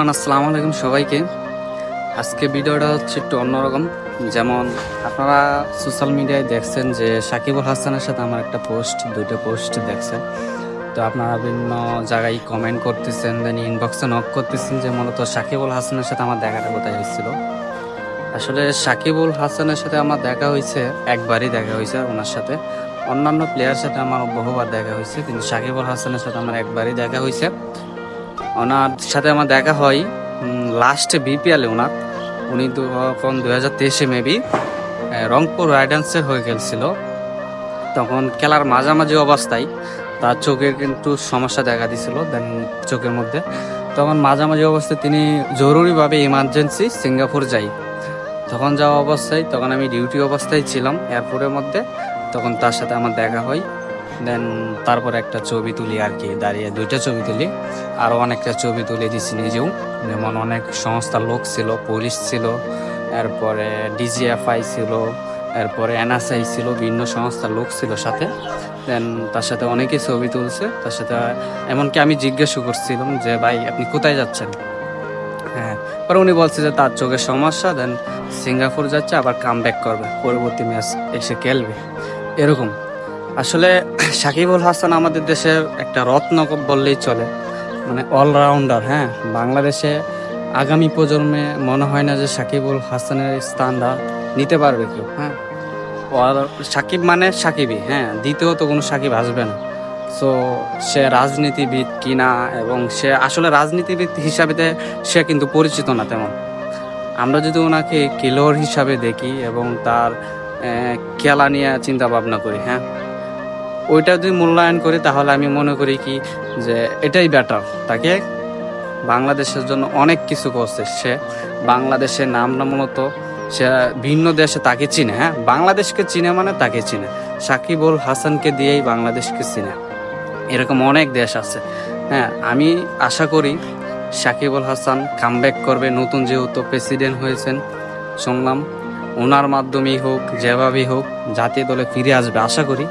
Everyone, আসসালামু আলাইকুম সবাইকে। আজকে ভিডিওটা হচ্ছে একটু অন্যরকম। যেমন আপনারা সোশ্যাল মিডিয়ায় দেখছেন যে সাকিবুল হাসানের সাথে আমার একটা দুইটা পোস্ট দেখছেন। তো আপনারা বিভিন্ন জায়গায় কমেন্ট করতেছেন, দেন ইনবক্সে নক করতেছেন যে মূলত সাকিবুল হাসানের সাথে আমার দেখাটা কোথায় হয়েছিল। আসলে সাকিবুল হাসানের সাথে আমার দেখা হয়েছে, একবারই দেখা হয়েছে ওনার সাথে। অন্যান্য প্লেয়ার সাথে আমার বহুবার দেখা হয়েছে, কিন্তু সাকিবুল হাসানের সাথে আমার একবারই দেখা হয়েছে। ওনার সাথে আমার দেখা হয় লাস্টে বিপিএলে উনি তখন 2023-এ মেবি রংপুর রাইডার্সের হয়ে খেলছিল। তখন খেলার মাঝামাঝি অবস্থায় তার চোখের কিন্তু সমস্যা দেখা দিছিল, দেন চোখের মধ্যে। তখন মাঝামাঝি অবস্থায় তিনি জরুরিভাবে ইমার্জেন্সি সিঙ্গাপুর যাই। তখন যাওয়া অবস্থায় তখন আমি ডিউটি অবস্থায় ছিলাম এয়ারপোর্টের মধ্যে। তখন তার সাথে আমার দেখা হয়। দেন তারপর একটা ছবি তুলি আর কি, দাঁড়িয়ে দুইটা ছবি তুলি। আরও অনেকটা ছবি তুলে দিছি নিজেও। যেমন অনেক সংস্থার লোক ছিল, পুলিশ ছিল, এরপরে ডিজিএফআই ছিল, এরপরে এনএসআই ছিল, বিভিন্ন সংস্থার লোক ছিল সাথে। দেন তার সাথে অনেকেই ছবি তুলছে তার সাথে। এমনকি আমি জিজ্ঞাসা করছিলাম যে ভাই আপনি কোথায় যাচ্ছেন। হ্যাঁ, পরে উনি বলছে যে তার চোখের সমস্যা, দেন সিঙ্গাপুর যাচ্ছে, আবার কাম ব্যাক করবে, পরবর্তী ম্যাচ এসে খেলবে এরকম। আসলে সাকিবুল হাসান আমাদের দেশের একটা রত্ন বললেই চলে, মানে অলরাউন্ডার। হ্যাঁ, বাংলাদেশে আগামী প্রজন্মে মনে হয় না যে সাকিবুল হাসানের স্থানটা নিতে পারবে কেউ। হ্যাঁ, আর সাকিব মানে সাকিবই, হ্যাঁ, দ্বিতীয়ত কোনো সাকিব আসবে না। সো সে রাজনীতিবিদ কিনা, এবং সে আসলে রাজনীতিবিদ হিসাবে সে কিন্তু পরিচিত না তেমন। আমরা যদি ওনাকে খেলোয়াড় হিসাবে দেখি এবং তার খেলা নিয়ে চিন্তা ভাবনা করি, হ্যাঁ, ওইটা যদি মূল্যায়ন করি, তাহলে আমি মনে করি কি যে এটাই বেটার। তাকে বাংলাদেশের জন্য অনেক কিছু করছে সে। বাংলাদেশের নামটা মূলত সে ভিন্ন দেশে তাকে চিনে। হ্যাঁ, বাংলাদেশকে চিনে মানে তাকে চিনে। সাকিবুল হাসানকে দিয়েই বাংলাদেশকে চিনে, এরকম অনেক দেশ আছে। হ্যাঁ, আমি আশা করি সাকিবুল হাসান কামব্যাক করবে, নতুন যেহেতু প্রেসিডেন্ট হয়েছেন শুনলাম, ওনার মাধ্যমেই হোক যেভাবেই হোক জাতীয় দলে ফিরে আসবে আশা করি।